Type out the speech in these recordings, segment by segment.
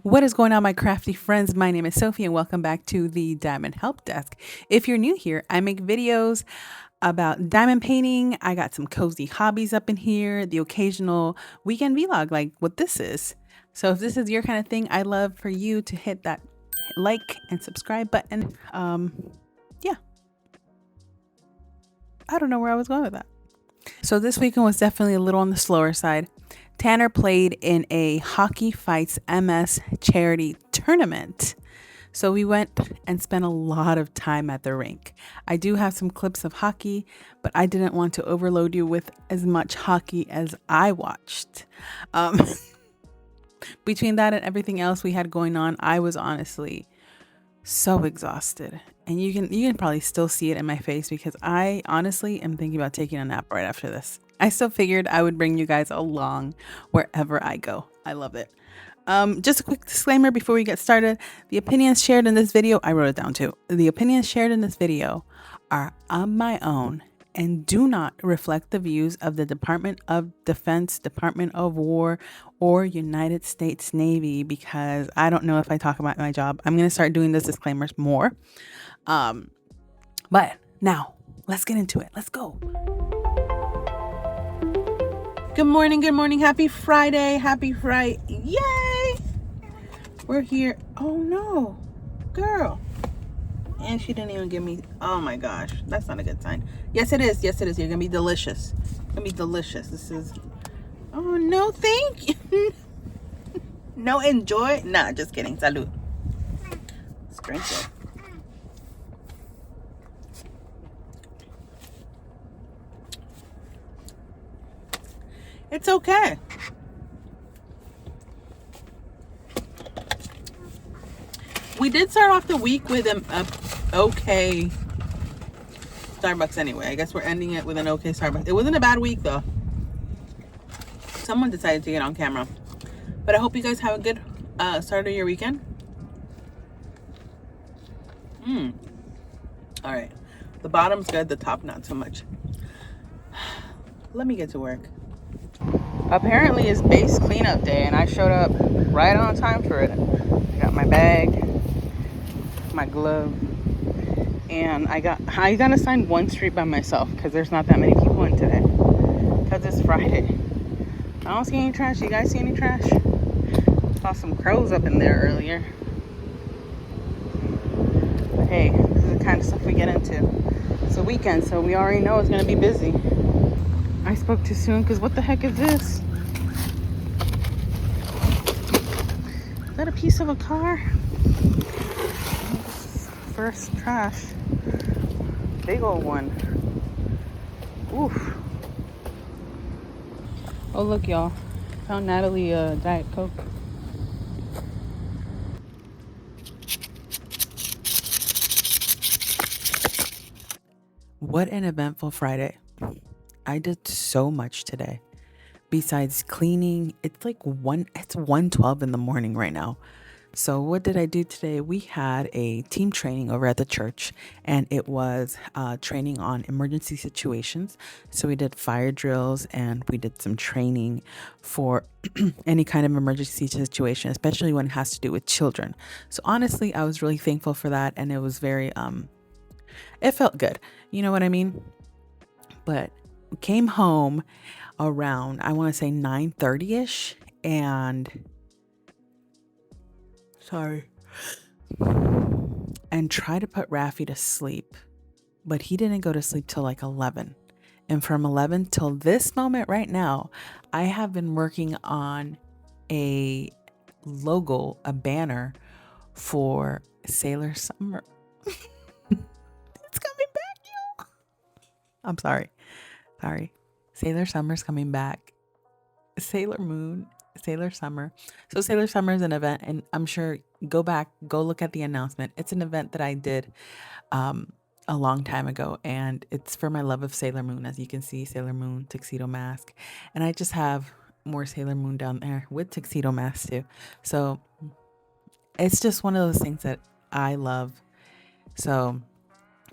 What is going on, my crafty friends? My name is Sophie, and welcome back to the Diamond Help Desk. If you're new here, I make videos about diamond painting. I got some cozy hobbies up in here, the occasional weekend vlog, like what this is. So, if this is your kind of thing, I'd love for you to hit that like and subscribe button. Yeah, I don't know where I was going with that. So, this weekend was definitely a little on the slower side. Tanner played in a Hockey Fights MS charity tournament. So we went and spent a lot of time at the rink. I do have some clips of hockey, but I didn't want to overload you with as much hockey as I watched. Um, Between that and everything else we had going on, I was honestly so exhausted. And you can probably still see it in my face because I honestly am thinking about taking a nap right after this. I still figured I would bring you guys along wherever I go. I love it. Just a quick disclaimer before we get started. The opinions shared in this video, I wrote it down too. The opinions shared in this video are of my own and do not reflect the views of the Department of Defense, Department of War, or United States Navy, because I don't know if I talk about my job. I'm going to start doing those disclaimers more. But now let's get into it. Let's go. Good morning. Good morning. Happy Friday. Happy Friday. Yay. We're here. Oh no, girl. And she didn't even give me, oh my gosh, that's not a good sign. Yes, it is. Yes, it is. You're going to be delicious. Going to be delicious. This is, oh no, thank you. No, enjoy. Nah, just kidding. Salud. Let's drink it. It's okay. We did start off the week with an okay Starbucks anyway. I guess we're ending it with an okay Starbucks. It wasn't a bad week though. Someone decided to get on camera. But I hope you guys have a good start of your weekend. All right. The bottom's good, the top not so much. Let me get to work. Apparently it's base cleanup day and I showed up right on time for it. I got my bag, my glove, and I got assigned one street by myself because there's not that many people in today because it's Friday. I don't see any trash. You guys see any trash? Saw some crows up in there earlier. But hey, this is the kind of stuff we get into. It's a weekend, so we already know it's gonna be busy. I spoke too soon because what the heck is this? Is that a piece of a car? First trash. Big old one. Oof. Oh look, y'all. Found Natalie a Diet Coke. What an eventful Friday. I did so much today. Besides cleaning, it's 1:12 in the morning right now. So what did I do today? We had a team training over at the church, and it was training on emergency situations. So we did fire drills and we did some training for any kind of emergency situation, especially when it has to do with children. So honestly, I was really thankful for that, and it was very it felt good. You know what I mean? But came home around, I want to say 9:30ish, and tried to put Rafi to sleep, but he didn't go to sleep till like 11. And from 11 till this moment right now, I have been working on a logo, a banner for Sailor Summer. It's coming back, y'all. I'm sorry. Sailor Summer's coming back. Sailor Moon, Sailor Summer. So Sailor Summer is an event, and I'm sure go look at the announcement. It's an event that I did a long time ago, and it's for my love of Sailor Moon. As you can see, Sailor Moon tuxedo mask, and I just have more Sailor Moon down there with tuxedo mask too. So it's just one of those things that I love. So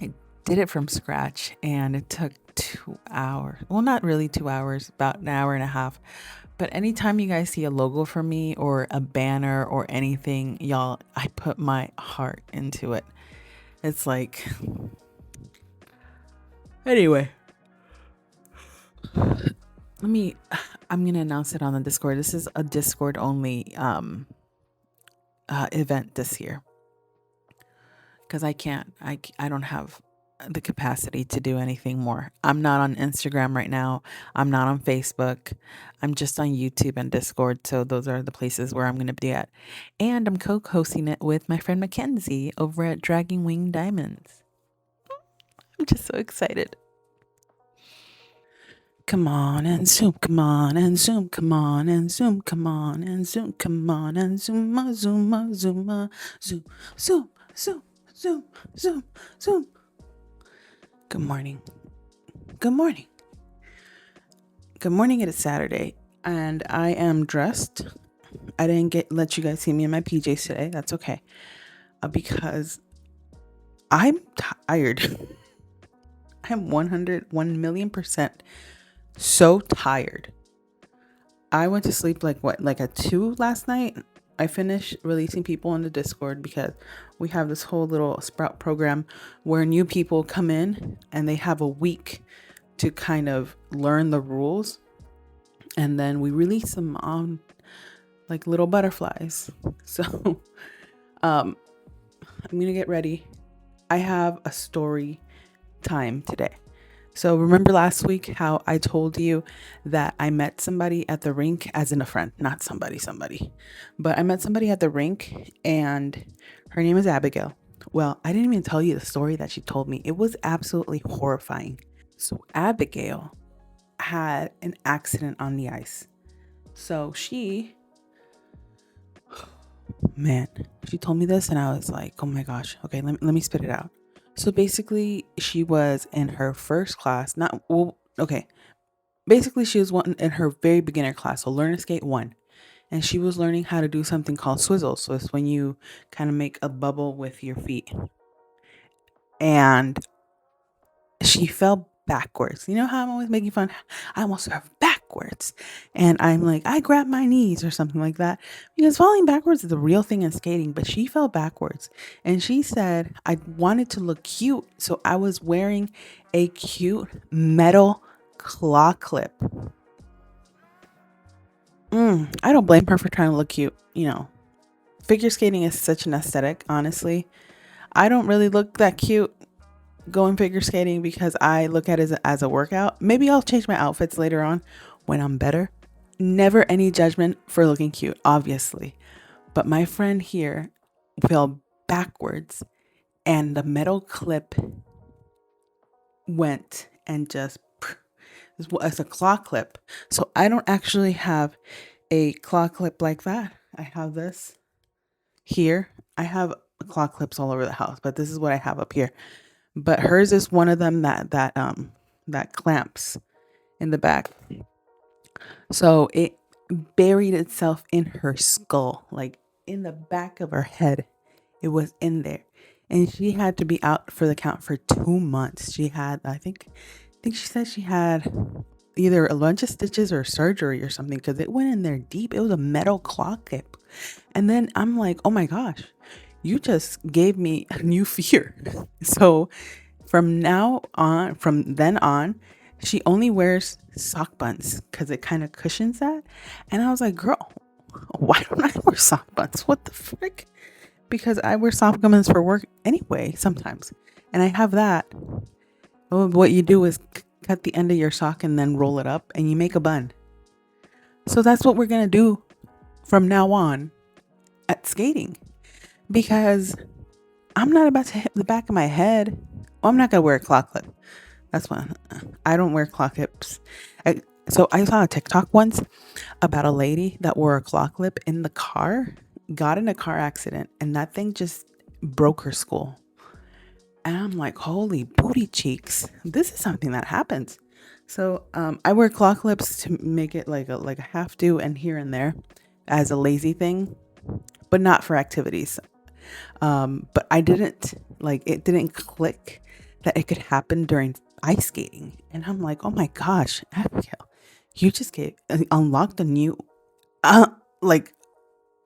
I did it from scratch, and it took 2 hours. Well, not really 2 hours, about an hour and a half. But anytime you guys see a logo for me or a banner or anything, y'all, I put my heart into it. It's like, anyway, I'm going to announce it on the Discord. This is a Discord only event this year because I don't have the capacity to do anything more. I'm not on Instagram right now. I'm not on Facebook. I'm just on YouTube and Discord. So those are the places where I'm going to be at. And I'm co-hosting it with my friend Mackenzie over at Dragging Wing Diamonds. I'm just so excited. Come on and zoom, come on and zoom, come on and zoom, come on and zoom, come on and zoom, zoom, zoom, zoom, zoom, zoom, zoom, zoom, zoom. Good morning. Good morning. Good morning. It is Saturday and I am dressed. I didn't let you guys see me in my PJs today. That's okay. Because I'm tired. I'm 1,000,000% so tired. I went to sleep like at 2 last night. I finished releasing people on the Discord because we have this whole little Sprout program where new people come in and they have a week to kind of learn the rules. And then we release them on like little butterflies. So I'm going to get ready. I have a story time today. So remember last week how I told you that I met somebody at the rink, as in a friend, not somebody, but I met somebody at the rink and her name is Abigail. Well, I didn't even tell you the story that she told me. It was absolutely horrifying. So Abigail had an accident on the ice. So she told me this and I was like, oh my gosh, okay, let me spit it out. So basically, she was in her first class. Basically, she was in her very beginner class, so learner skate 1. And she was learning how to do something called swizzle. So it's when you kind of make a bubble with your feet. And she fell backwards. You know how I'm always making fun? I almost fell backwards. And I'm like, I grabbed my knees or something like that. Because falling backwards is the real thing in skating. But she fell backwards. And she said, I wanted to look cute. So I was wearing a cute metal claw clip. I don't blame her for trying to look cute. You know, figure skating is such an aesthetic, honestly. I don't really look that cute going figure skating because I look at it as a workout. Maybe I'll change my outfits later on when I'm better. Never any judgment for looking cute, obviously. But my friend here fell backwards and the metal clip went and just, it's a claw clip. So I don't actually have a claw clip like that. I have this here. I have claw clips all over the house, but this is what I have up here. But hers is one of them that clamps in the back. So it buried itself in her skull, like in the back of her head. It was in there. And she had to be out for the count for 2 months. She had, I think she said she had either a bunch of stitches or surgery or something because it went in there deep. It was a metal claw clip. And then I'm like, oh my gosh, you just gave me a new fear. So from then on, she only wears sock buns because it kind of cushions that. And I was like, girl, why don't I wear sock buns? What the frick? Because I wear sock buns for work anyway, sometimes. And I have that. What you do is cut the end of your sock and then roll it up and you make a bun. So that's what we're going to do from now on at skating. Because I'm not about to hit the back of my head. Well, I'm not going to wear a claw clip. That's one. I don't wear claw clips. So I saw a TikTok once about a lady that wore a claw clip in the car, got in a car accident, and that thing just broke her skull. And I'm like, holy booty cheeks. This is something that happens. So I wear claw clips to make it like a half do and here and there as a lazy thing, but not for activities. But it didn't click that it could happen during ice skating. And I'm like, oh my gosh, Abigail, you just unlocked like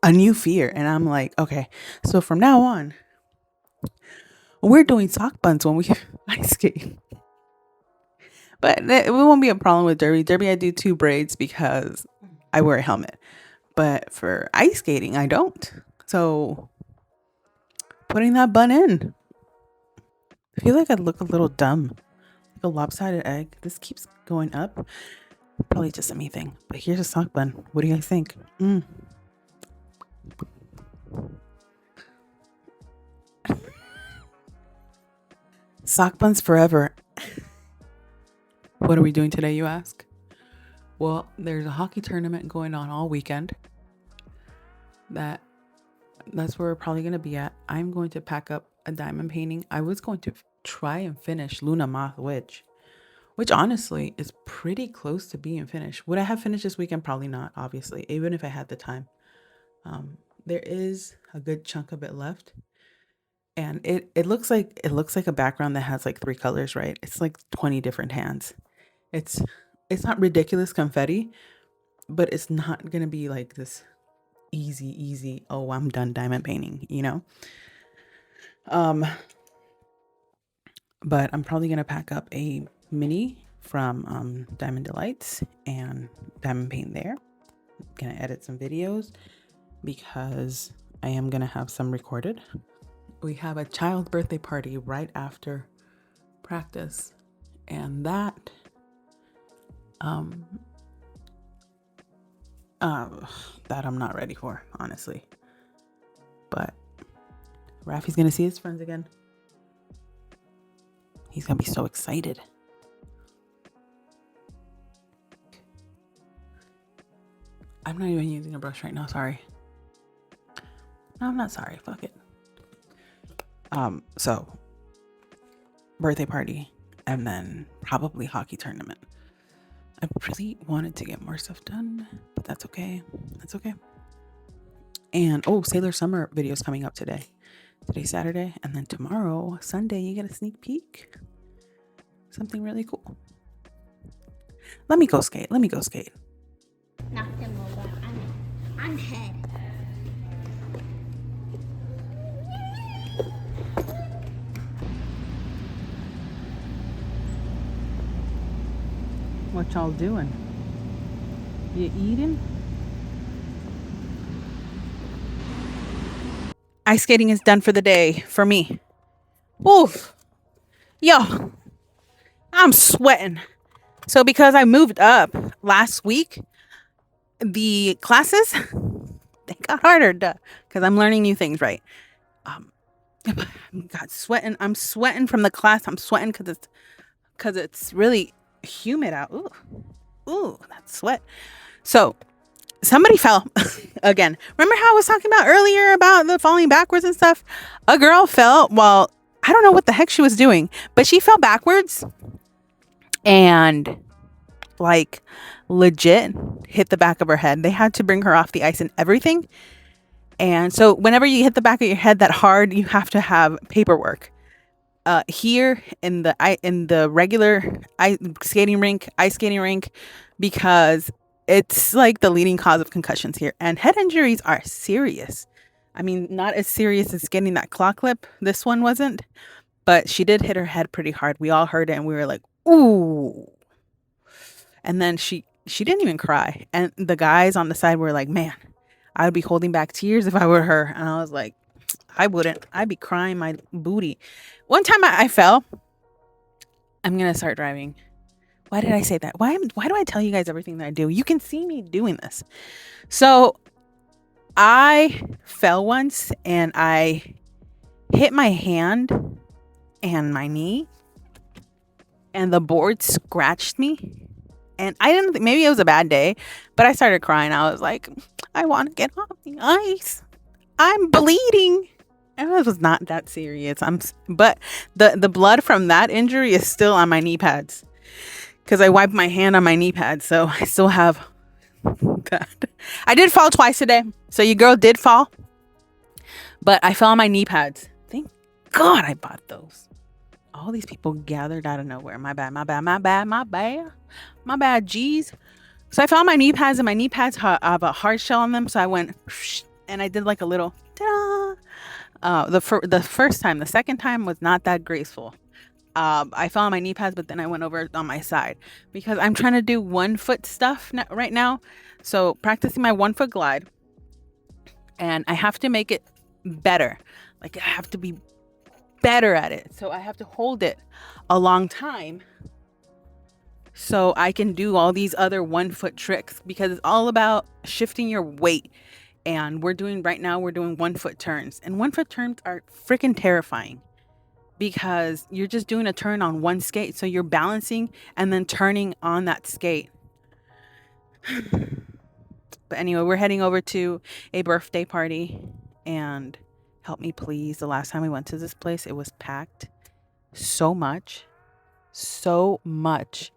a new fear. And I'm like, okay, so from now on, we're doing sock buns when we ice skate. But it won't be a problem with derby. Derby, I do 2 braids because I wear a helmet. But for ice skating, I don't. So putting that bun in. I feel like I look a little dumb. Like a lopsided egg. This keeps going up. Probably just a me thing. But here's a sock bun. What do you guys think? Sock buns forever. What are we doing today, you ask? Well, there's a hockey tournament going on all weekend. That's where we're probably going to be at. I'm going to pack up a diamond painting. I was going to try and finish Luna Moth Witch, which honestly is pretty close to being finished. Would I have finished this weekend? Probably not, obviously, even if I had the time. There is a good chunk of it left. And it looks like a background that has like 3 colors, right? It's like 20 different hands. It's not ridiculous confetti, but it's not going to be like this easy, oh, I'm done diamond painting, you know? But I'm probably going to pack up a mini from Diamond Delights and diamond paint there. I'm going to edit some videos because I am going to have some recorded. We have a child birthday party right after practice, and that I'm not ready for, honestly. But Rafi's gonna see his friends again. He's gonna be so excited. I'm not even using a brush right now, sorry. No, I'm not sorry, fuck it. So birthday party and then probably hockey tournament. I really wanted to get more stuff done, but that's okay. That's okay. And Sailor Summer video's coming up today. Today's Saturday, and then tomorrow, Sunday, you get a sneak peek. Something really cool. Let me go skate. Knock them over. I'm head. What y'all doing? You eating? Ice skating is done for the day for me. Oof. Yo, I'm sweating. So because I moved up last week, the classes, they got harder, because I'm learning new things, right? God, sweating. I'm sweating from the class. I'm sweating because it's really humid out. Ooh, that sweat. So somebody fell again. Remember how I was talking about earlier about the falling backwards and stuff? A girl fell. Well, I don't know what the heck she was doing, but she fell backwards and like legit hit the back of her head. They had to bring her off the ice and everything. And so whenever you hit the back of your head that hard, you have to have paperwork. Here in the regular ice skating rink, because it's like the leading cause of concussions here, and head injuries are serious. I mean, not as serious as getting that claw clip. This one wasn't, but she did hit her head pretty hard. We all heard it, and we were like, ooh. And then she didn't even cry. And the guys on the side were like, man, I would be holding back tears if I were her. And I was like, I wouldn't. I'd be crying my booty. One time I fell. I'm going to start driving. Why did I say that? Why do I tell you guys everything that I do? You can see me doing this. So I fell once and I hit my hand and my knee, and the board scratched me. And I didn't think, maybe it was a bad day, but I started crying. I was like, I want to get off the ice. I'm bleeding. And it was not that serious. But the blood from that injury is still on my knee pads, because I wiped my hand on my knee pads. So I still have that. I did fall twice today. So your girl did fall, but I fell on my knee pads. Thank God I bought those. All these people gathered out of nowhere. My bad, my bad, my bad, my bad, my bad. Jeez. So I found my knee pads, and my knee pads have a hard shell on them. So I went and I did like a little ta-da. The first time, the second time was not that graceful. I fell on my knee pads, but then I went over on my side because I'm trying to do 1 foot stuff right now. So practicing my 1 foot glide, and I have to make it better. Like I have to be better at it. So I have to hold it a long time so I can do all these other 1 foot tricks, because it's all about shifting your weight. And we're doing 1 foot turns, and 1 foot turns are freaking terrifying because you're just doing a turn on one skate. So you're balancing and then turning on that skate. But anyway, we're heading over to a birthday party, and help me please. The last time we went to this place, it was packed so much. So much.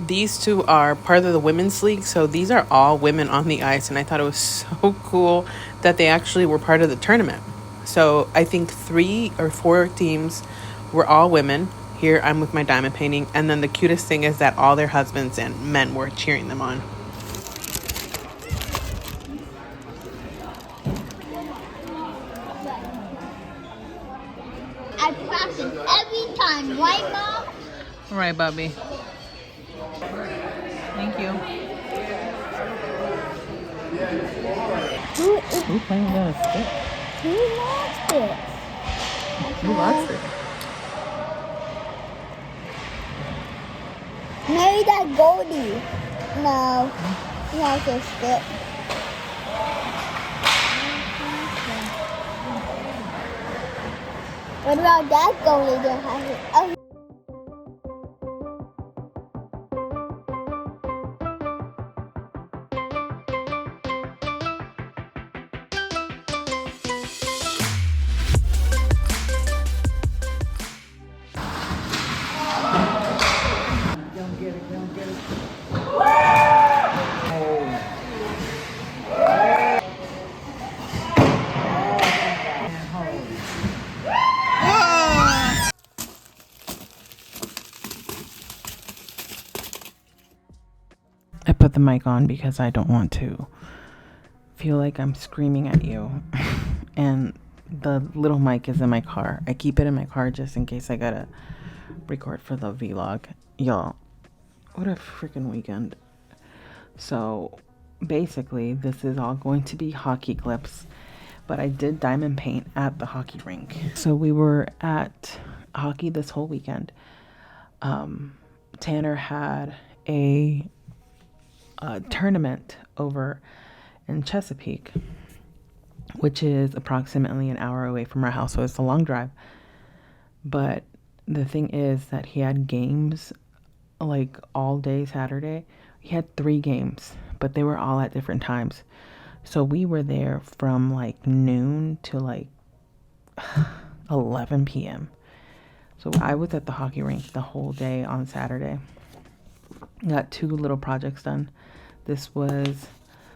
These two are part of the women's league, so these are all women on the ice, and I thought it was so cool that they actually were part of the tournament. So I think 3 or 4 teams were all women. Here I'm with my diamond painting, and then the cutest thing is that all their husbands and men were cheering them on. I practice every time, right, Mom? All right, Bubby. Thank you. Who playing that stick? Who lost it? Who lost it? Maybe that Goldie. No, he has a stick. What about that Goldie that has it? Oh. I put the mic on because I don't want to feel like I'm screaming at you. And the little mic is in my car. I keep it in my car just in case I gotta record for the vlog. Y'all, what a freaking weekend. So basically, this is all going to be hockey clips, but I did diamond paint at the hockey rink. So we were at hockey this whole weekend. Tanner had a tournament over in Chesapeake, which is approximately an hour away from our house, so it's a long drive. But the thing is that he had games like all day Saturday. He had 3 games, but they were all at different times. So we were there from like noon to like 11 p.m. So I was at the hockey rink the whole day on Saturday. Got 2 little projects done. This was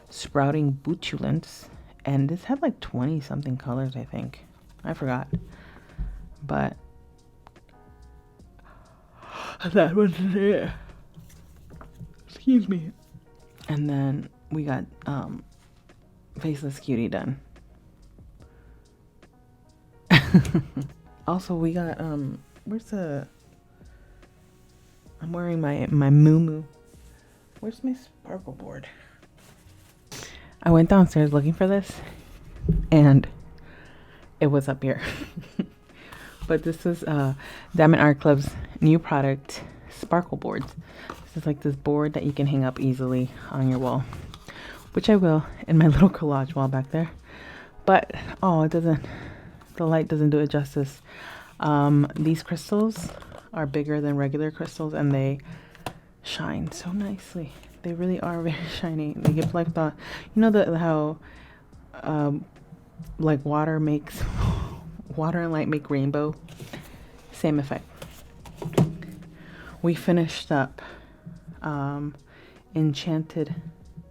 sprouting butulence, And this had like 20 something colors, I think. I forgot. But that was it. Excuse me. And then we got Faceless Cutie done. Also, we got where's the, I'm wearing my moo. Where's my sparkle board? I went downstairs looking for this and it was up here. But this is Diamond Art Club's new product, sparkle boards. This is like this board that you can hang up easily on your wall, which I will in my little collage wall back there. But it doesn't, the light doesn't do it justice. These crystals are bigger than regular crystals and they shine so nicely. They really are very shiny. They give like the, you know, how like water and light make rainbow. Same effect. We finished up Enchanted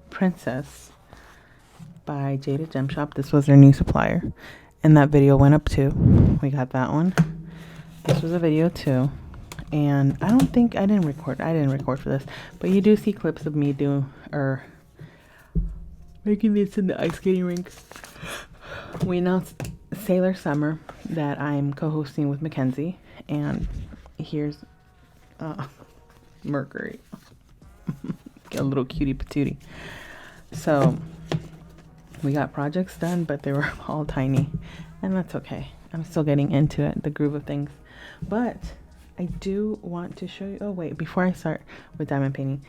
Princess by Jada Gem Shop. This was their new supplier. And that video went up too. We got that one. This was a video too. And I don't think I didn't record for this, but you do see clips of me making this in the ice skating rinks. We announced Sailor Summer that I'm co-hosting with Mackenzie, and here's Mercury. Get a little cutie patootie. So we got projects done, but they were all tiny, and that's okay. I'm still getting into it, the groove of things. But I do want to show you, oh wait, before I start with diamond painting,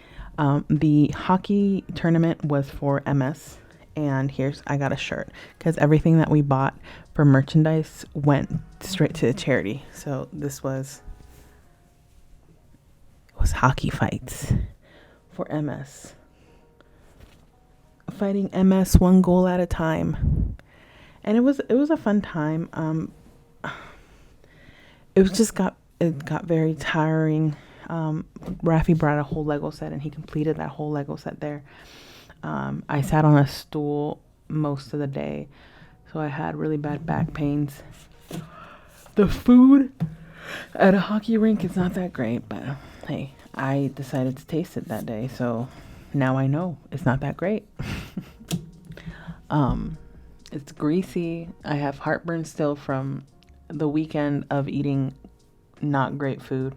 the hockey tournament was for MS, and I got a shirt, because everything that we bought for merchandise went straight to charity. So this was hockey fights for MS. Fighting MS one goal at a time. And it was a fun time. It got very tiring. Rafi brought a whole Lego set and he completed that whole Lego set there. I sat on a stool most of the day, so I had really bad back pains. The food at a hockey rink is not that great, but hey, I decided to taste it that day, so now I know it's not that great. It's greasy. I have heartburn still from the weekend of eating not great food.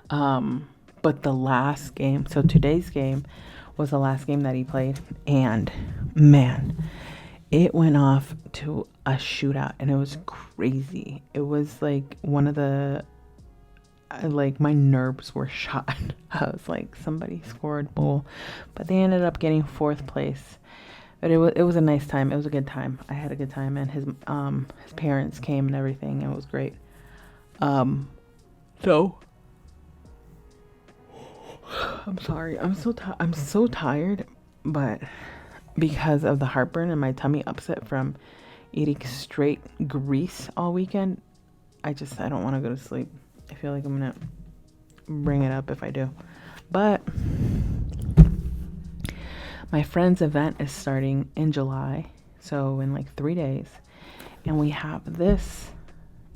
But the last game, so today's game was the last game that he played, and man, it went off to a shootout, and it was crazy. It was like one of the, like my nerves were shot. I was like, somebody scored goal, but they ended up getting 4th place. But it was a nice time. It was a good time. I had a good time, and his parents came and everything, and it was great. So I'm sorry. I'm so tired, but because of the heartburn and my tummy upset from eating straight grease all weekend, I don't want to go to sleep. I feel like I'm gonna bring it up if I do. But my friend's event is starting in July, so in like 3 days, and we have this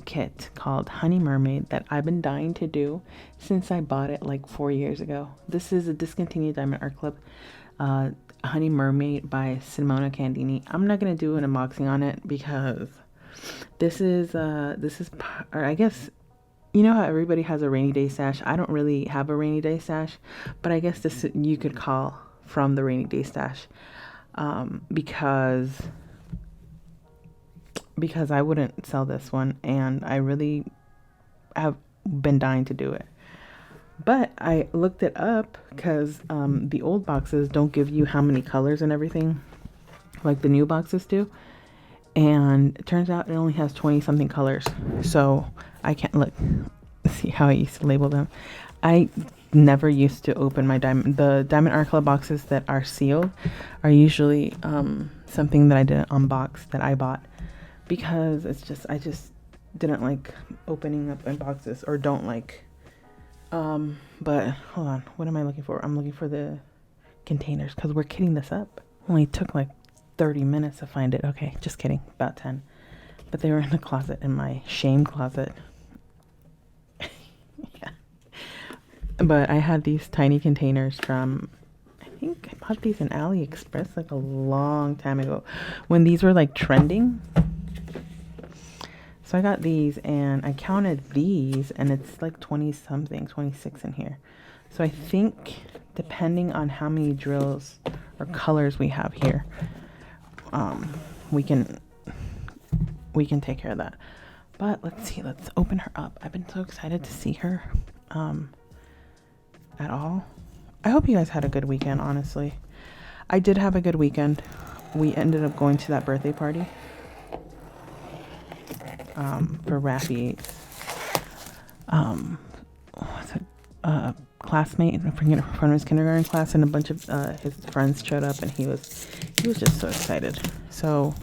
kit called Honey Mermaid that I've been dying to do since I bought it like 4 years ago. This is a discontinued Diamond Art Club Honey Mermaid by Simona Candini. I'm not gonna do an unboxing on it because this is or I guess, you know how everybody has a rainy day stash. I don't really have a rainy day stash, but I guess this you could call from the rainy day stash, because I wouldn't sell this one, and I really have been dying to do it. But I looked it up because the old boxes don't give you how many colors and everything like the new boxes do. And it turns out it only has 20 something colors. So I can't see how I used to label them. I never used to open the Diamond Art Club boxes that are sealed are usually something that I didn't unbox that I bought, because I just didn't like opening up in boxes, or don't like. But hold on, what am I looking for? I'm looking for the containers, because we're kitting this up. Only took like 30 minutes to find it. Okay, just kidding, about 10. But they were in the closet, in my shame closet. Yeah. But I had these tiny containers from, I think I bought these in AliExpress like a long time ago when these were like trending. So I got these and I counted these and it's like 20 something, 26 in here. So I think depending on how many drills or colors we have here, we can take care of that. But let's see, let's open her up. I've been so excited to see her at all. I hope you guys had a good weekend, honestly. I did have a good weekend. We ended up going to that birthday party for Rafi's classmate from his kindergarten class, and a bunch of his friends showed up, and he was just so excited. So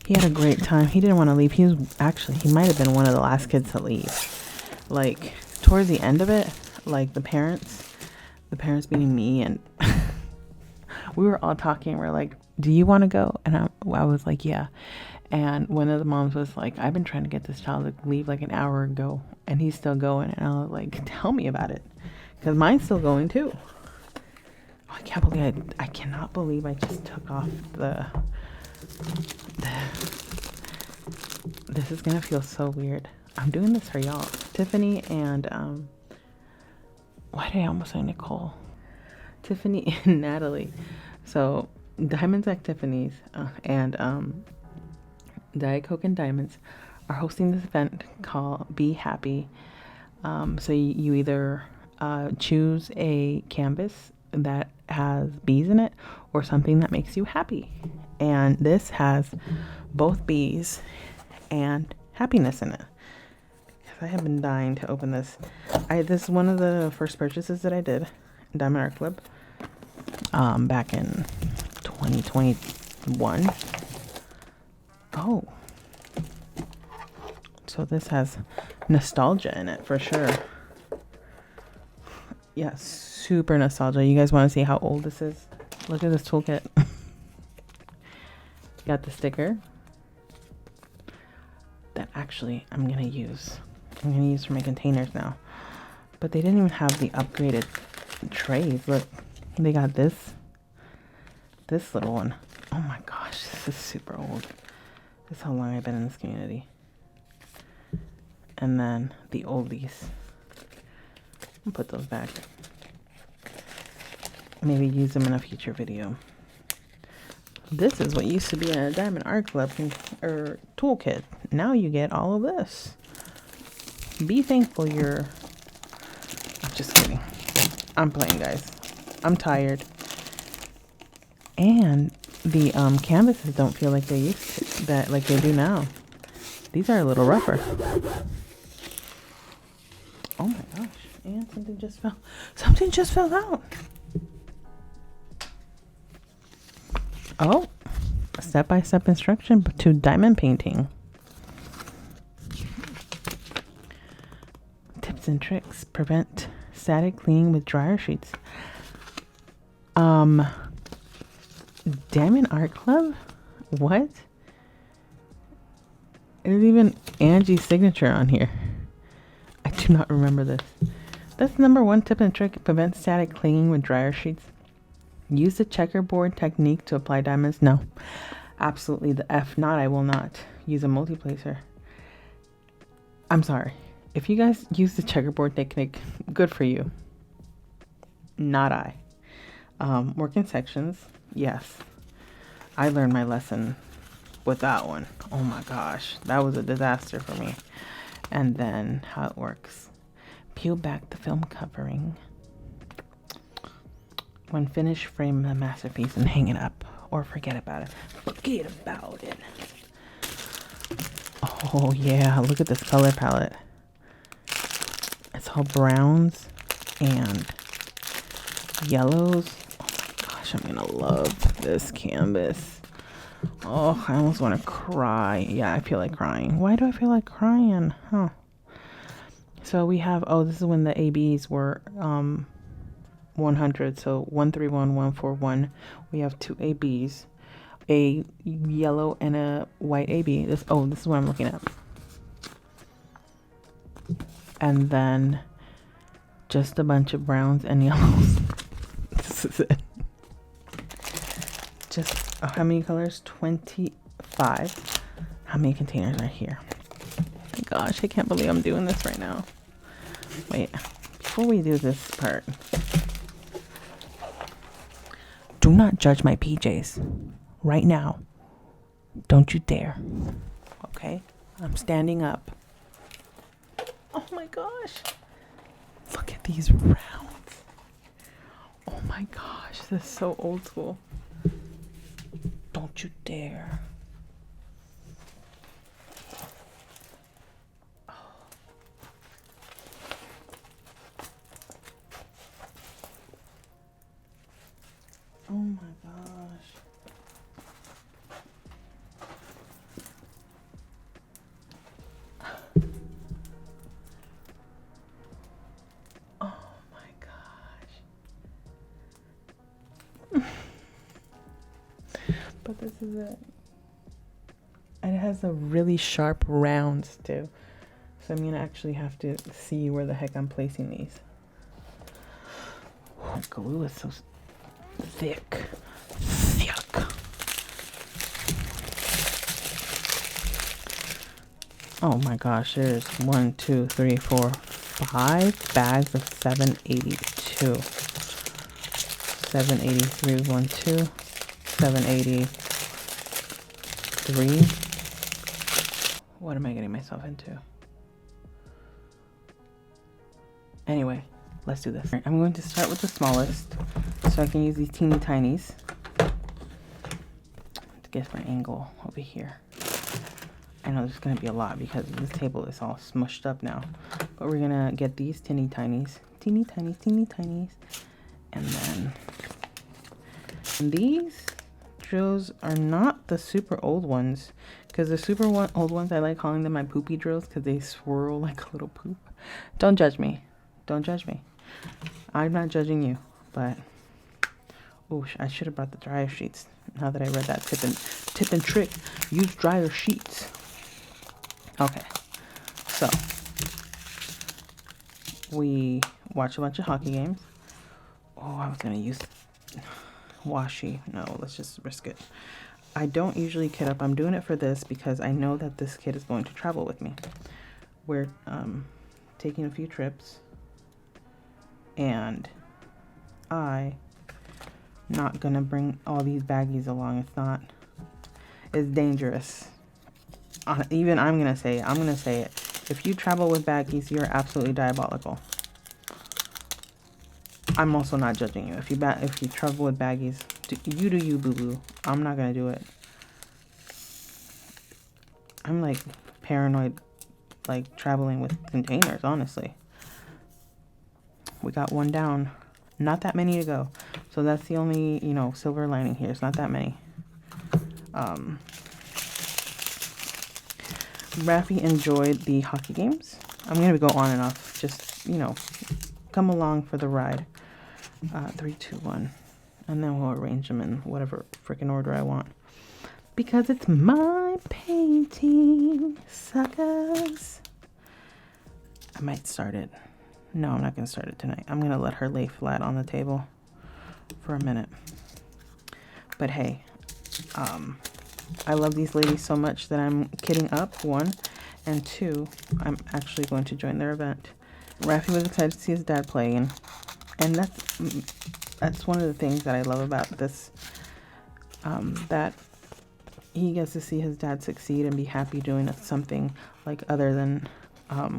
he had a great time. He didn't want to leave. He might have been one of the last kids to leave. Like towards the end of it, like the parents being me, and we were all talking. We're like, do you want to go? And I was like, yeah. And one of the moms was like, I've been trying to get this child to leave like an hour ago, and he's still going. And I was like, tell me about it, because mine's still going too. Oh, I cannot believe I just took off the this is gonna feel so weird. I'm doing this for y'all, Tiffany and why did I almost say Nicole? Tiffany and Natalie. So Diamonds at Tiffany's and Diet Coke and Diamonds are hosting this event called Be Happy. So you either choose a canvas that has bees in it or something that makes you happy. And this has both bees and happiness in it. I have been dying to open this. This is one of the first purchases that I did in Diamond Art Club back in 2021. Oh. So this has nostalgia in it for sure. Yeah, super nostalgia. You guys want to see how old this is? Look at this toolkit. Got the sticker that actually I'm gonna use for my containers now. But they didn't even have the upgraded trays. Look, they got this little one. Oh my gosh, this is super old. This is how long I've been in this community. And then the oldies. I'll put those back. Maybe use them in a future video. This is what used to be a Diamond Art Club or toolkit. Now you get all of this. Be thankful you're... I'm just kidding. I'm playing, guys. I'm tired. And the canvases don't feel like they used to, like they do now. These are a little rougher. Oh my gosh. And something just fell out. Oh, a step-by-step instruction to diamond painting. Tips and tricks. Prevent static cleaning with dryer sheets. Diamond Art Club? What? There's even Angie's signature on here. I do not remember this. That's number 1 tip and trick. Prevent static cleaning with dryer sheets. Use the checkerboard technique to apply diamonds. No, absolutely the F not. I will not use a multi-placer. I'm sorry. If you guys use the checkerboard technique, good for you. Not I. Work in sections. Yes. I learned my lesson with that one. Oh my gosh. That was a disaster for me. And then how it works. Peel back the film covering. When finished, frame the masterpiece and hang it up. Or forget about it. Forget about it. Oh yeah, look at this color palette. It's all browns and yellows. Oh my gosh, I'm gonna love this canvas. Oh, I almost want to cry. Yeah, I feel like crying. Why do I feel like crying? Huh. So we have, this is when the ABs were 100. So 131, 141. We have 2 ABs. a yellow and a white AB. This is what I'm looking at. And then just a bunch of browns and yellows. This is it. Just how many colors? 25. How many containers are here? Oh my gosh, I can't believe I'm doing this right now. Wait, before we do this part, do not judge my PJs right now. Don't you dare. Okay? I'm standing up. Oh my gosh. Look at these rounds. Oh my gosh, this is so old school. Don't you dare. Oh my gosh. Oh my gosh. But this is it. And it has a really sharp rounds too. So I'm gonna actually have to see where the heck I'm placing these. Oh, glue is so thick. Oh my gosh, there's 1, 2, 3, 4, 5 bags of 782. 783, 1, 2, 783. What am I getting myself into? Anyway, let's do this. I'm going to start with the smallest so I can use these teeny tinies to get my angle over here. I know there's going to be a lot because this table is all smushed up now. But we're going to get these teeny tinies. Teeny tinies, teeny tinies. And then these drills are not the super old ones. Because the super old ones, I like calling them my poopy drills because they swirl like a little poop. Don't judge me. Don't judge me. I'm not judging you. But, oh, I should have brought the dryer sheets. Now that I read that tip and trick, use dryer sheets. Okay, so we watch a bunch of hockey games. Oh, I was gonna use washi. No, let's just risk it. I don't usually kit up. I'm doing it for this because I know that this kid is going to travel with me. We're taking a few trips, and I'm not gonna bring all these baggies along. It's dangerous. Even I'm gonna say it. If you travel with baggies, you're absolutely diabolical. I'm also not judging you. If you travel with baggies, do you, boo boo. I'm not gonna do it. I'm like paranoid, like traveling with containers. Honestly, we got one down. Not that many to go. So that's the only silver lining here. It's not that many. Rafi enjoyed the hockey games. I'm going to go on and off. Just, come along for the ride. 3, 2, 1. And then we'll arrange them in whatever freaking order I want. Because it's my painting, suckers. I might start it. No, I'm not going to start it tonight. I'm going to let her lay flat on the table for a minute. But hey, I love these ladies so much that I'm kidding up, 1. And 2, I'm actually going to join their event. Rafi was excited to see his dad play, and that's one of the things that I love about this, that he gets to see his dad succeed and be happy doing something like other than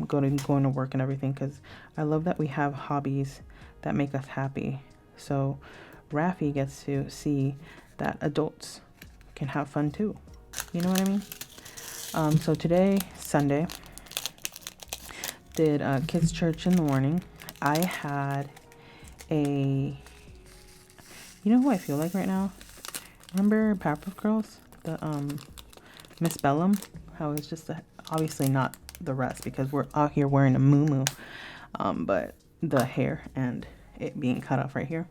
going to work and everything, because I love that we have hobbies that make us happy. So Rafi gets to see that adults can have fun too. You know what I mean? So today, Sunday, did kids church in the morning. I had you know who I feel like right now? Remember Powerpuff Girls? The Miss Bellum? How it's just obviously not the rest because we're out here wearing a muumuu, but the hair and it being cut off right here.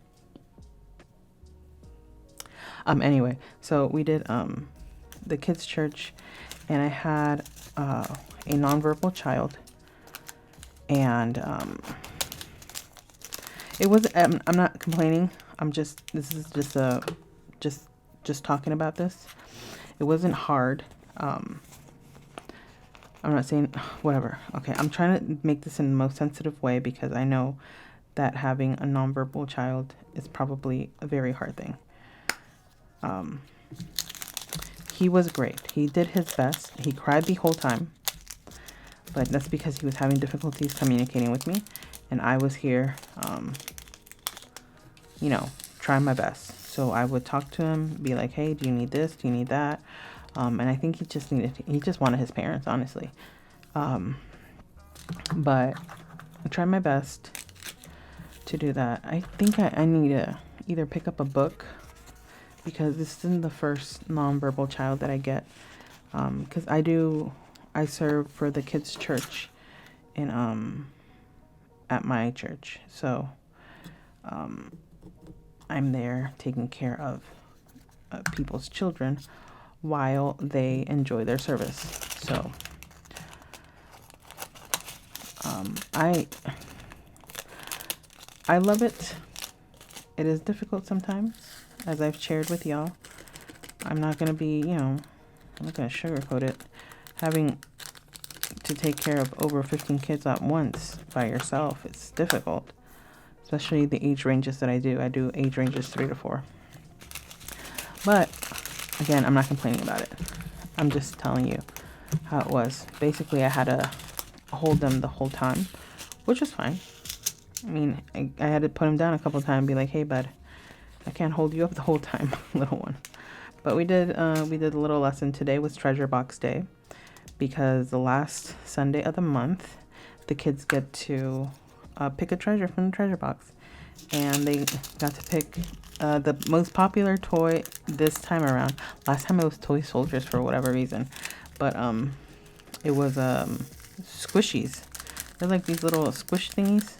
Anyway, so we did the kids' church, and I had a nonverbal child, and it was. I'm not complaining. This is just talking about this. It wasn't hard. I'm not saying whatever. Okay, I'm trying to make this in the most sensitive way because I know that having a nonverbal child is probably a very hard thing. He was great. He did his best. He cried the whole time, but that's because he was having difficulties communicating with me, and I was here, trying my best. So I would talk to him, be like, "Hey, do you need this? Do you need that?" And I think he just wanted his parents, honestly. But I tried my best to do that. I think I need to either pick up a book, because this isn't the first nonverbal child that I get. Because I serve for the kids' church in at my church. So I'm there taking care of people's children while they enjoy their service. So I love it. It is difficult sometimes, as I've shared with y'all. I'm not going to be, I'm not going to sugarcoat it. Having to take care of over 15 kids at once by yourself, it's difficult. Especially the age ranges that I do. I do age ranges 3 to 4. But, again, I'm not complaining about it. I'm just telling you how it was. Basically, I had to hold them the whole time, which was fine. I mean, I had to put him down a couple of times and be like, "Hey, bud, I can't hold you up the whole time, little one." But we did a little lesson. Today was Treasure Box Day, because the last Sunday of the month, the kids get to pick a treasure from the treasure box. And they got to pick the most popular toy this time around. Last time it was Toy Soldiers for whatever reason. But it was squishies. They're like these little squish thingies.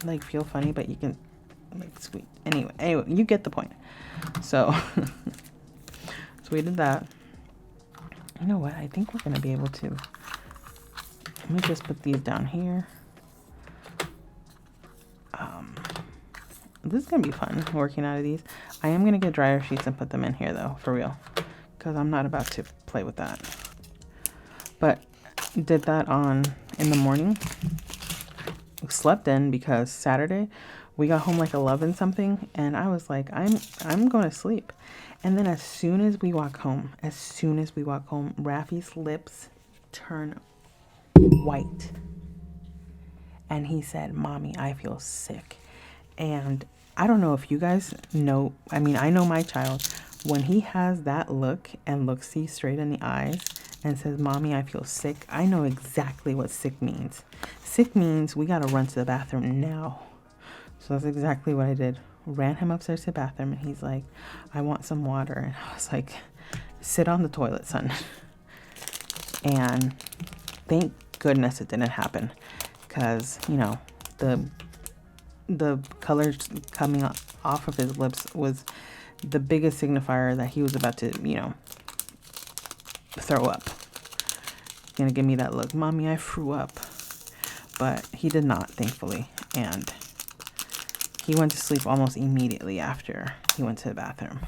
Like feel funny, but you can like squeak. Anyway, you get the point. So so we did that. You know what? I think we're gonna be able to. Let me just put these down here. This is gonna be fun working out of these. I am gonna get dryer sheets and put them in here though, for real, because I'm not about to play with that. But did that in the morning. Slept in because Saturday we got home like 11 something, and I was like, I'm going to sleep. And then as soon as we walk home, Rafi's lips turn white, and he said, "Mommy, I feel sick." And I don't know if you guys know, I mean, I know my child, when he has that look and looks you straight in the eyes and says, "Mommy, I feel sick," I know exactly what sick means. Sick means we got to run to the bathroom now. So that's exactly what I did. Ran him upstairs to the bathroom, and he's like, "I want some water." And I was like, "Sit on the toilet, son." And thank goodness it didn't happen, because, the color coming off of his lips was the biggest signifier that he was about to, throw up. Gonna give me that look, "Mommy, I threw up." But he did not, thankfully. And he went to sleep almost immediately after he went to the bathroom.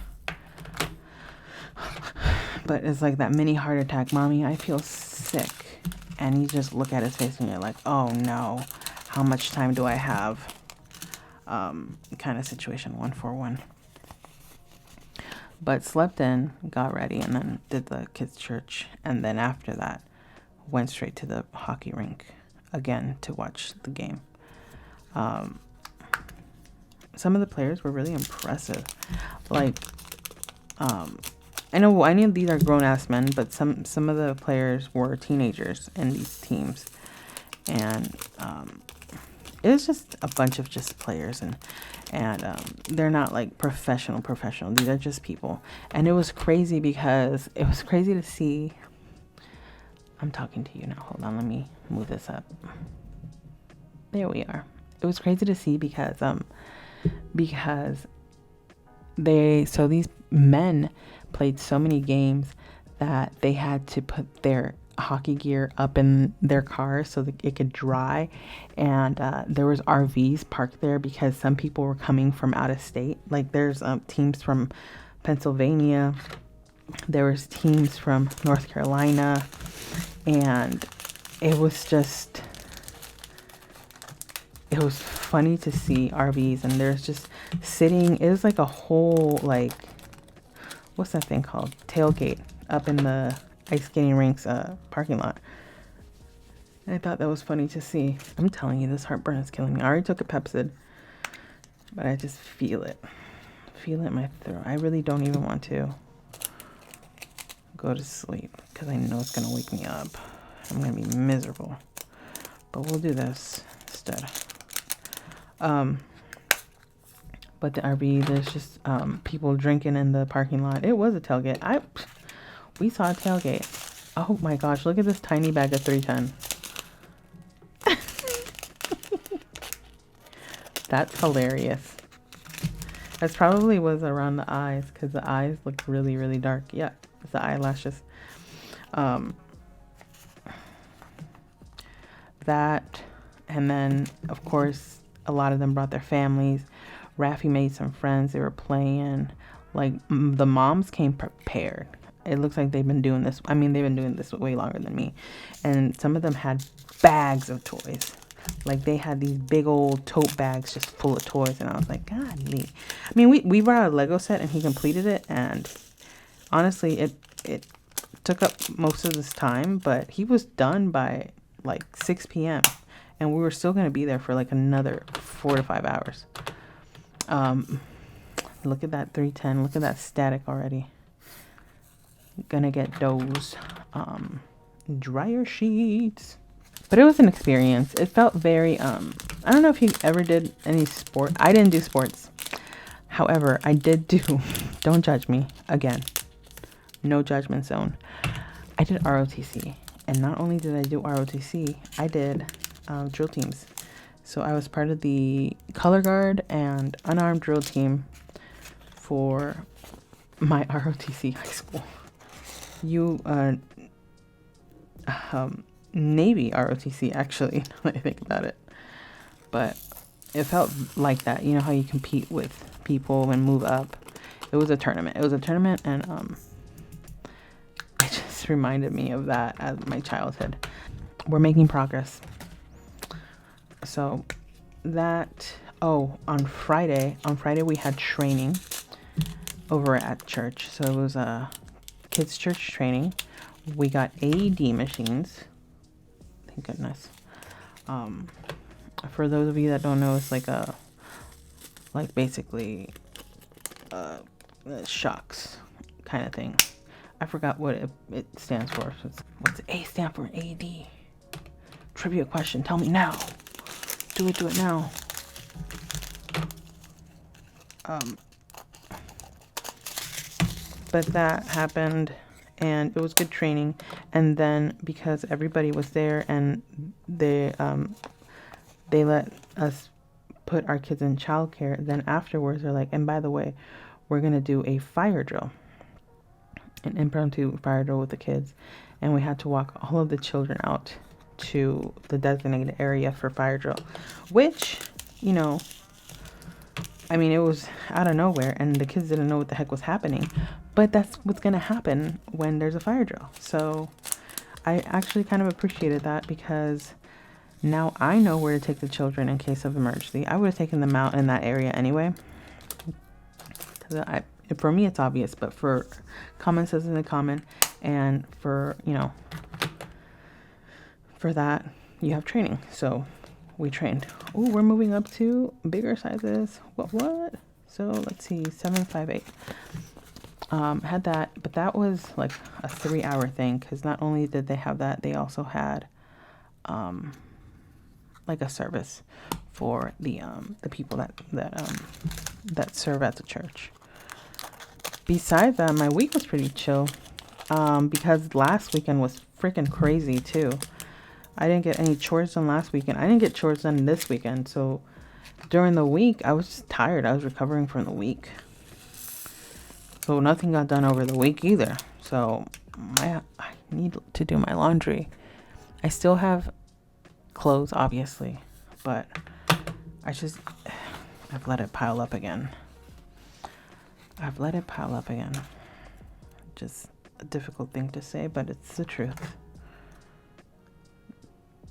But it's like that mini heart attack, "Mommy, I feel sick." And you just look at his face and you're like, "Oh no, how much time do I have?" Kind of situation, 141. But slept in, got ready, and then did the kids' church. And then after that, went straight to the hockey rink again to watch the game. Some of the players were really impressive. Like, I know these are grown-ass men, but some of the players were teenagers in these teams. And it was just a bunch of just players, and they're not like professional. These are just people. And it was crazy because it was crazy to see. I'm talking to you now. Hold on, let me move this up. There we are. It was crazy to see because because these men played so many games that they had to put their hockey gear up in their cars so that it could dry. And there was RVs parked there because some people were coming from out of state. Like there's teams from Pennsylvania, there was teams from North Carolina, and it was funny to see RVs, and there's just sitting, it was like a whole, like, what's that thing called? Tailgate up in the ice skating rinks parking lot. And I thought that was funny to see. I'm telling you, this heartburn is killing me. I already took a Pepsid, but I just feel it. Feel it in my throat. I really don't even want to go to sleep because I know it's going to wake me up. I'm going to be miserable. But we'll do this instead. But the RV, there's just people drinking in the parking lot. It was a tailgate. We saw a tailgate. Oh my gosh, look at this tiny bag of 310. That's hilarious. That probably was around the eyes because the eyes looked really, really dark. Yeah, it's the eyelashes. That, and then of course a lot of them brought their families. Raffy made some friends. They were playing. Like the moms came prepared. It looks like they've been doing this. I mean, they've been doing this way longer than me. And some of them had bags of toys. Like they had these big old tote bags just full of toys. And I was like, golly. I mean, we brought a Lego set and he completed it. And honestly, it took up most of this time. But he was done by like 6 p.m. And we were still going to be there for like another 4 to 5 hours. Look at that 310. Look at that static already. Gonna get those dryer sheets. But it was an experience. It felt very I don't know if you ever did any sport. I didn't do sports. However, I did do, don't judge me again, no judgment zone. I did ROTC, and not only did I do ROTC, I did drill teams. So I was part of the color guard and unarmed drill team for my ROTC high school. Navy ROTC, actually, now that I think about it. But it felt like that. You know how you compete with people and move up? It was a tournament. And it just reminded me of that as my childhood. We're making progress. So that, on Friday we had training over at church. So it was a kids church training. We got AED machines. Thank goodness. For those of you that don't know, it's basically shocks kind of thing. I forgot what it stands for. What's A stand for? AED. Trivia question. Tell me now. Do it now. But that happened, and it was good training. And then because everybody was there, and they let us put our kids in childcare, then afterwards they're like, and by the way, we're gonna do a fire drill, an impromptu fire drill with the kids. And we had to walk all of the children out to the designated area for fire drill, which, you know, I mean, it was out of nowhere and the kids didn't know what the heck was happening, but that's what's going to happen when there's a fire drill. So I actually kind of appreciated that, because now I know where to take the children in case of emergency. I would have taken them out in that area anyway. For me, it's obvious, but for common sense in the common, and for, you know, for that, you have training. So we trained. Oh, we're moving up to bigger sizes. What? So let's see, 758. Had that, but that was like a 3-hour thing, because not only did they have that, they also had like a service for the people that serve at the church. Besides that, my week was pretty chill, because last weekend was freaking crazy too. I didn't get any chores done last weekend. I didn't get chores done this weekend, so during the week, I was just tired. I was recovering from the week. So nothing got done over the week either. So I need to do my laundry. I still have clothes, obviously, but I've let it pile up again. Just a difficult thing to say, but it's the truth.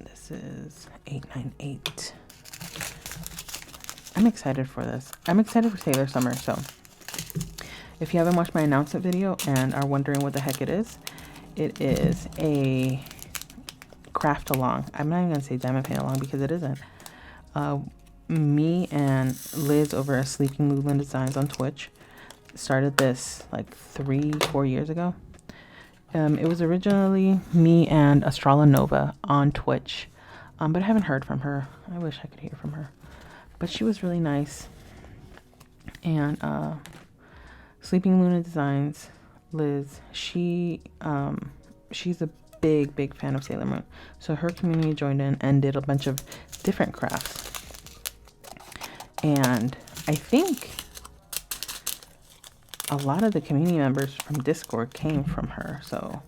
This is 898. I'm excited for this. I'm excited for Sailor Summer. So if you haven't watched my announcement video and are wondering what the heck it is a craft along. I'm not even going to say diamond paint along because it isn't. Me and Liz over at Sleeping Movement Designs on Twitch started this like 3-4 years ago. It was originally me and Astrala Nova on Twitch, but I haven't heard from her. I wish I could hear from her, but she was really nice. And Sleeping Luna Designs, Liz, she's a big fan of Sailor Moon, so her community joined in and did a bunch of different crafts. And I think a lot of the community members from Discord came from her. So,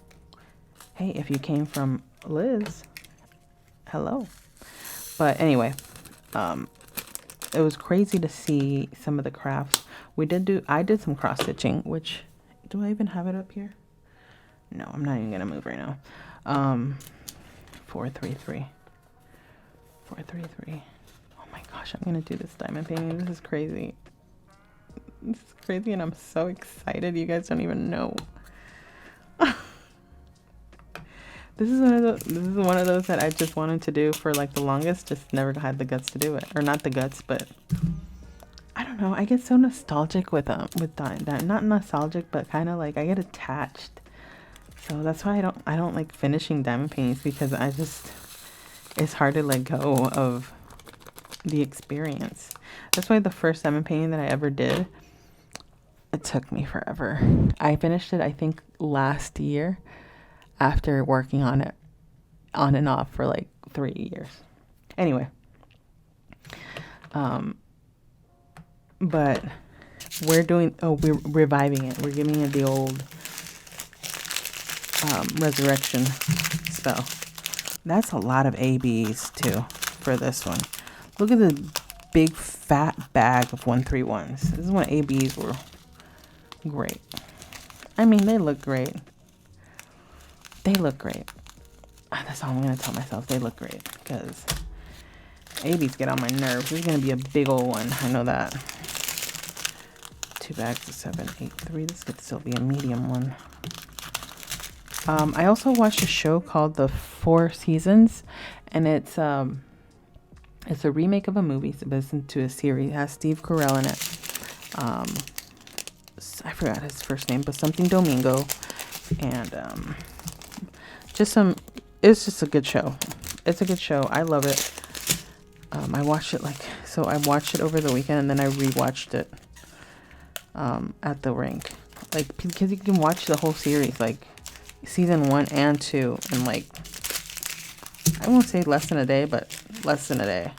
hey, if you came from Liz, hello. But anyway, it was crazy to see some of the crafts. I did some cross stitching, which, do I even have it up here? No, I'm not even going to move right now. 433. Oh my gosh, I'm going to do this diamond painting. This is crazy. And I'm so excited. You guys don't even know. This is one of those that I just wanted to do for like the longest, just never had the guts to do it. Or not the guts, but I don't know. I get so nostalgic with that. Not nostalgic, but kind of like I get attached. So that's why I don't like finishing diamond paintings, because it's hard to let go of the experience. That's why the first diamond painting that I ever did, it took me forever. I finished it, I think, last year after working on it on and off for like 3 years. Anyway, but we're reviving it. We're giving it the old resurrection spell. That's a lot of ABs too for this one. Look at the big fat bag of 131s. This is when ABs were great. I mean, they look great. That's all I'm going to tell myself. They look great, because ABs get on my nerves. This is going to be a big old one. I know that. 2 bags of 783. This could still be a medium one. I also watched a show called The Four Seasons, and it's a remake of a movie, but it's into a series. It has Steve Carell in it. I forgot his first name, but something Domingo, and it's just a good show. It's a good show. I love it. I watched it I watched it over the weekend, and then I rewatched it at the rink, like, because you can watch the whole series, like season 1 and 2, in like, I won't say less than a day, but less than a day,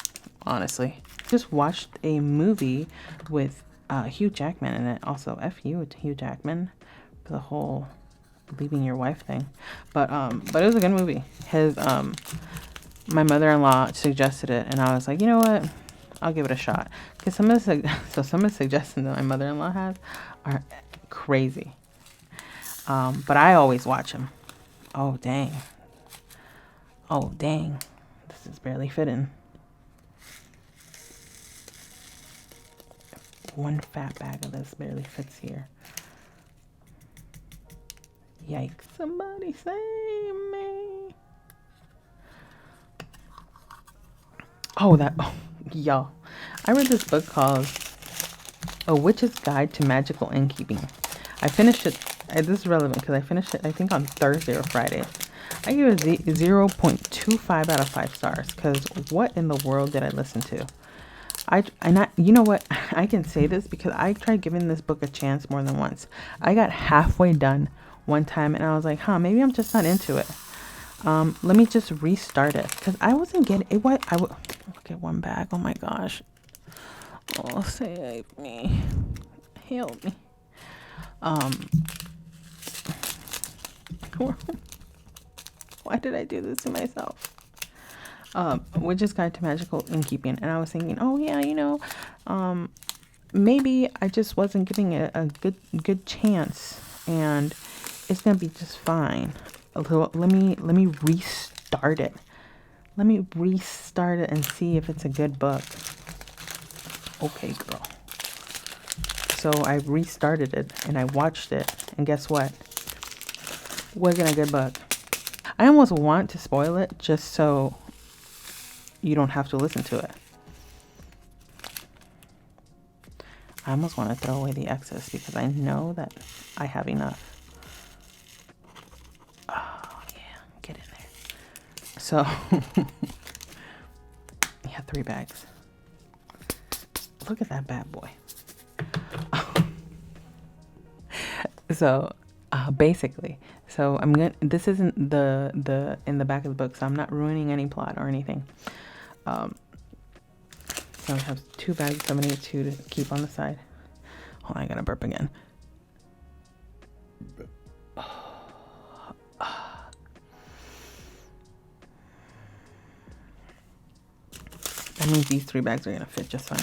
honestly. Just watched a movie with Hugh Jackman in it. Also, F you to Hugh Jackman for the whole leaving your wife thing. But it was a good movie. My mother-in-law suggested it, and I was like, you know what? I'll give it a shot. Because some of the suggestions that my mother-in-law has are crazy. But I always watch them. Oh, dang. This is barely fitting. One fat bag of this barely fits here. Yikes. Somebody save me. Y'all. I read this book called A Witch's Guide to Magical Innkeeping. I finished it. This is relevant because I finished it, I think, on Thursday or Friday. I give it 0.25 out of 5 stars, because what in the world did I listen to? You know what? I can say this because I tried giving this book a chance more than once. I got halfway done one time, and I was like, maybe I'm just not into it. Let me just restart it, because I wasn't getting it. Okay, one bag. Oh my gosh. Oh, save me. Help me. Why did I do this to myself? Witch's Guide to Magical Innkeeping. And I was thinking, oh yeah, maybe I just wasn't giving it a good chance, and it's gonna be just fine. Let me restart it. Let me restart it and see if it's a good book. Okay, girl. So I restarted it and I watched it, and guess what? Wasn't a good book. I almost want to spoil it just so you don't have to listen to it. I almost want to throw away the excess because I know that I have enough. Oh, yeah. Get in there. So, yeah, 3 bags. Look at that bad boy. So, basically, so I'm gonna. This isn't the in the back of the book, so I'm not ruining any plot or anything. So I have 2 bags. So I'm gonna get 2 to keep on the side. Hold on, I gotta burp again. That means these 3 bags are gonna fit just fine.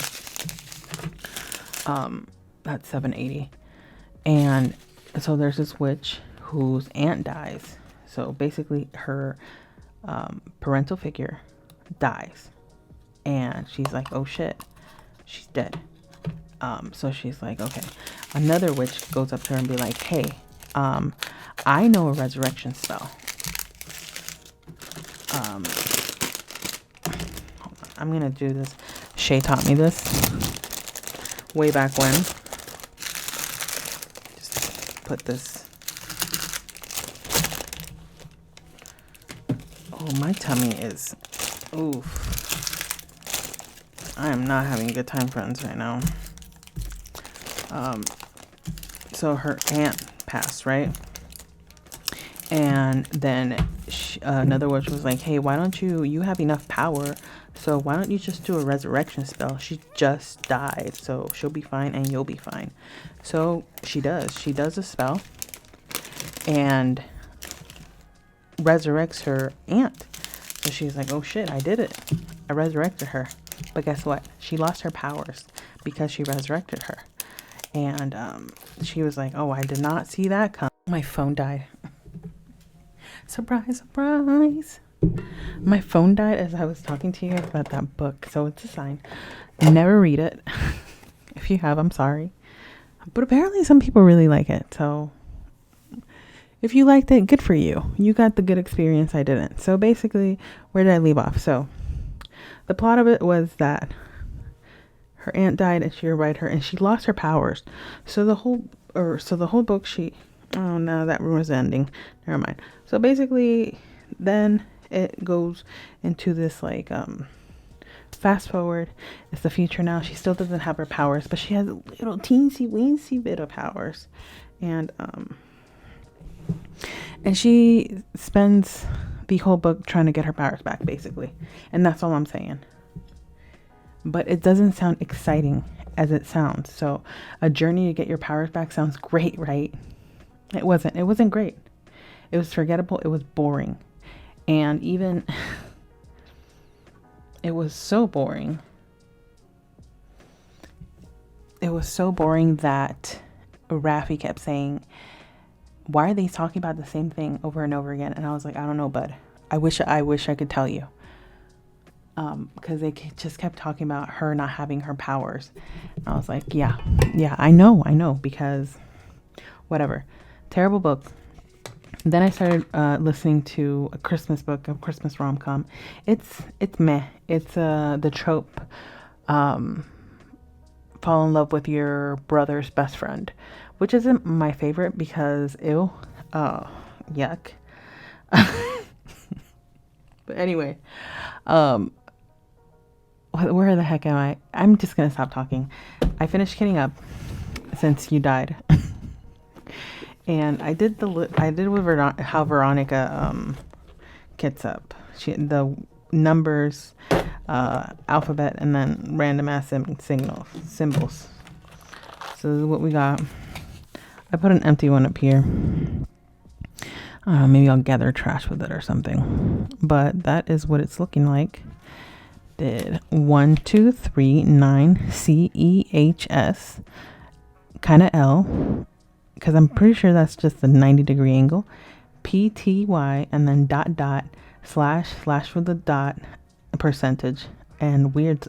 That's $7.80, and so there's this witch whose aunt dies. So basically, her parental figure dies, and she's like, "Oh shit, she's dead." So she's like, "Okay." Another witch goes up to her and be like, "Hey, I know a resurrection spell. I'm gonna do this. Shay taught me this way back when. Just put this. Oh, my tummy is. Oof. I am not having a good time, friends, right now. So her aunt passed, right? And then another witch was like, "Hey, why don't you have enough power, so why don't you just do a resurrection spell? She just died, so she'll be fine and you'll be fine." So she does a spell and resurrects her aunt. So she's like, "Oh shit, I did it. I resurrected her." But guess what? She lost her powers because she resurrected her. And she was like, "Oh, I did not see that come." My phone died. Surprise, surprise. My phone died as I was talking to you about that book. So it's a sign. Never read it. If you have, I'm sorry. But apparently some people really like it. So if you liked it, good for you. You got the good experience. I didn't. So basically, where did I leave off? So the plot of it was that her aunt died and she revived her and she lost her powers. So the whole book oh no, that was the ending. Never mind. So basically then it goes into this like fast forward. It's the future now. She still doesn't have her powers, but she has a little teensy weensy bit of powers. And she spends the whole book trying to get her powers back, basically. And that's all I'm saying. But it doesn't sound exciting as it sounds. So a journey to get your powers back sounds great, right? It wasn't. It wasn't great. It was forgettable. It was boring. And even it was so boring. It was so boring that Raffi kept saying, "Why are they talking about the same thing over and over again?" And I was like, "I don't know, bud. I wish I could tell you." Because they just kept talking about her not having her powers. And I was like, yeah, I know, because whatever. Terrible book. Then I started listening to a Christmas book, a Christmas rom-com. It's meh. It's the trope, fall in love with your brother's best friend, which isn't my favorite because ew, yuck. But anyway, where the heck am I? I'm just gonna stop talking. I finished Kidding Up since you died, and I did with how Veronica gets up. The numbers alphabet and then random ass symbols. So this is what we got. I put an empty one up here. Maybe I'll gather trash with it or something. But that is what it's looking like. Did 1, 2, 3, 9 C E H S, kind of L, because I'm pretty sure that's just the 90-degree angle. P T Y and then dot dot slash with the dot percentage and weird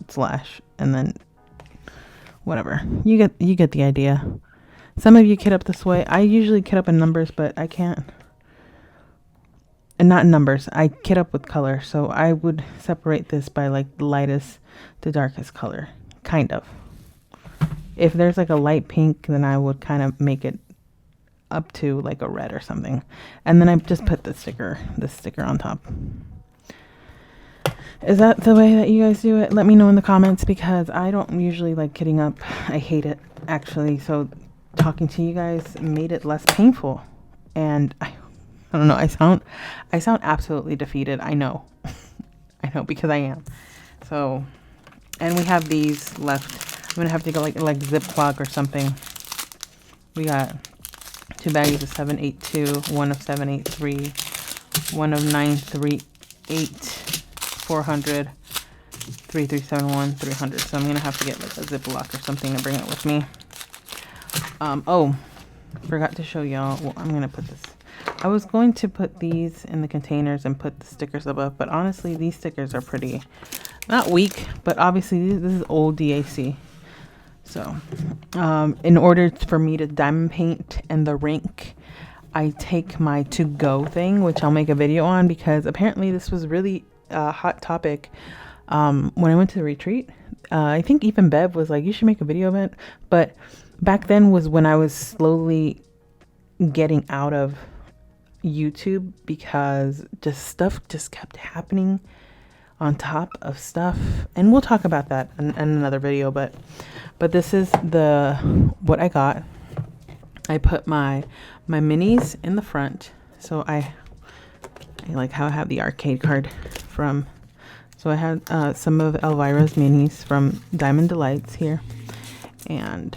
slash and then whatever. You get the idea. Some of you kit up this way. I usually kit up in numbers, but I can't. And not in numbers. I kit up with color. So I would separate this by like the lightest to darkest color. Kind of. If there's like a light pink, then I would kind of make it up to like a red or something. And then I just put this sticker on top. Is that the way that you guys do it? Let me know in the comments, because I don't usually like kitting up. I hate it, actually. So talking to you guys made it less painful. And I don't know. I sound absolutely defeated. I know. I know, because I am. So, and we have these left. I'm gonna have to go like Ziploc or something. We got 2 baggies of 782, 1 of 783, 1 of 938, 400, 3371, 300. So I'm gonna have to get like a Ziploc or something to bring it with me. Oh, forgot to show y'all. Well, I'm gonna put this. I was going to put these in the containers and put the stickers above, but honestly, these stickers are pretty, not weak, but obviously this is old DAC. So, in order for me to diamond paint in the rink, I take my to-go thing, which I'll make a video on, because apparently this was really a hot topic when I went to the retreat. I think even Bev was like, you should make a video of it. But back then was when I was slowly getting out of YouTube, because stuff just kept happening on top of stuff, and we'll talk about that in another video. But this is what I got. I put my minis in the front, so I like how I have the arcade card from. So I had some of Elvira's minis from Diamond Delights here, and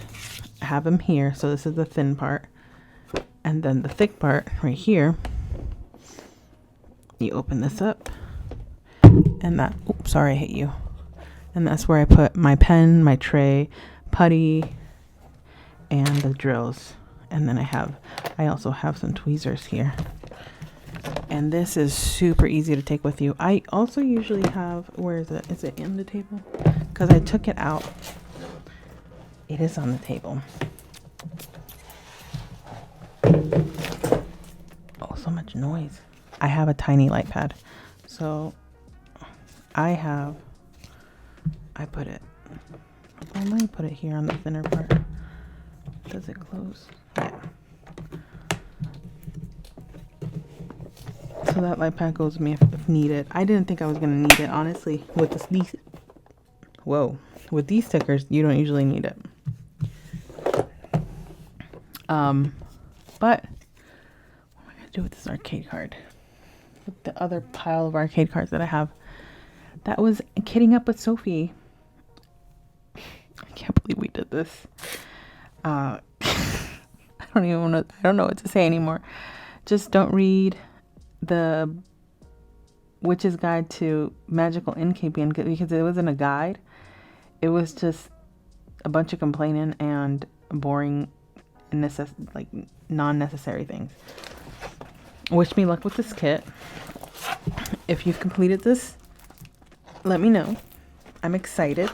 I have them here. So this is the thin part. And then the thick part right here, you open this up, and that, oops, sorry, I hit you. And that's where I put my pen, my tray, putty, and the drills. And then I also have some tweezers here. And this is super easy to take with you. I also usually have, where is it? Is it in the table? Because I took it out. It is on the table. Oh, so much noise. I have a tiny light pad. So I put it, let me put it here on the thinner part. Does it close? Yeah. So that light pad goes with me if needed. I didn't think I was going to need it, honestly. With with these stickers, you don't usually need it. But what am I going to do with this arcade card? With the other pile of arcade cards that I have. That was kitting up with Sophie. I can't believe we did this. I don't know what to say anymore. Just don't read the Witch's Guide to Magical Innkeeping, because it wasn't a guide. It was just a bunch of complaining and boring, like non-necessary things. Wish me luck with this kit. If you've completed this, let me know. I'm excited.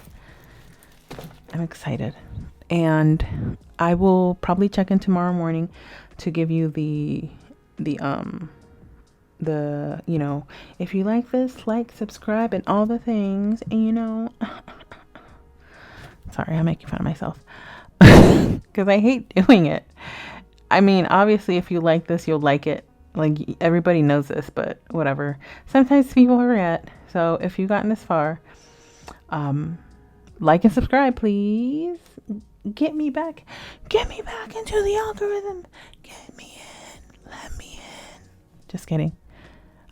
And I will probably check in tomorrow morning to give you the if you like this, like, subscribe, and all the things. And sorry, I'm making fun of myself because I hate doing it. I mean, obviously, if you like this, you'll like it. Like, everybody knows this, but whatever. Sometimes people forget. So if you've gotten this far, like and subscribe, please. Get me back into the algorithm. Get me in. Let me in. Just kidding.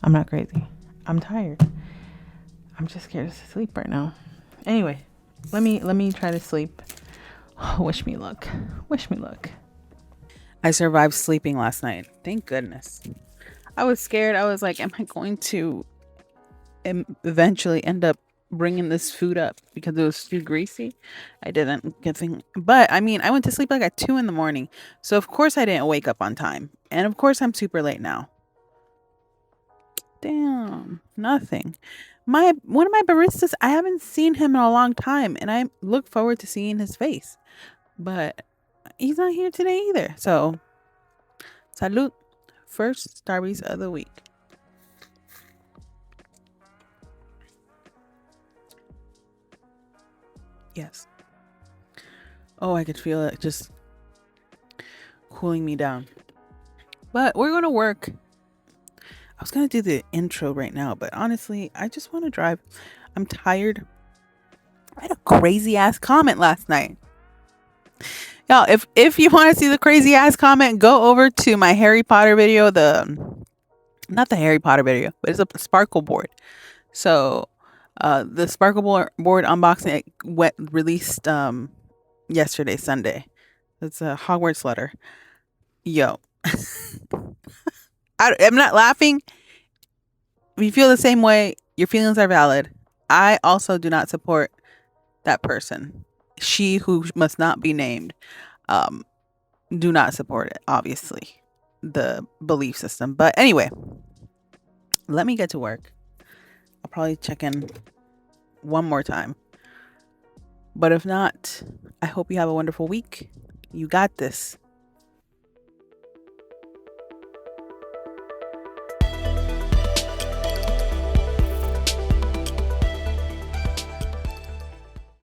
I'm not crazy. I'm tired. I'm just scared to sleep right now. Anyway, let me try to sleep. Wish me luck. Wish me luck. I survived sleeping last night. Thank goodness. I was scared. I was like, am I going to eventually end up bringing this food up because it was too greasy? I didn't. Good thing. But I mean, I went to sleep like at 2 in the morning. So of course I didn't wake up on time. And of course I'm super late now. Damn. Nothing. One of my baristas, I haven't seen him in a long time. And I look forward to seeing his face. But he's not here today either. So salud. First Starbucks of the week. Yes. Oh, I could feel it just cooling me down. But we're going to work. I was going to do the intro right now, but honestly, I just want to drive. I'm tired. I had a crazy ass comment last night. Y'all, if you want to see the crazy ass comment, go over to my Harry Potter video, not the Harry Potter video, but it's a sparkle board. So, the sparkle board unboxing released yesterday, Sunday. It's a Hogwarts letter. Yo, I'm not laughing. If you feel the same way, your feelings are valid. I also do not support that person. She who must not be named. Do not support it, obviously. The belief system. But anyway, let me get to work. I'll probably check in one more time. But if not, I hope you have a wonderful week. You got this.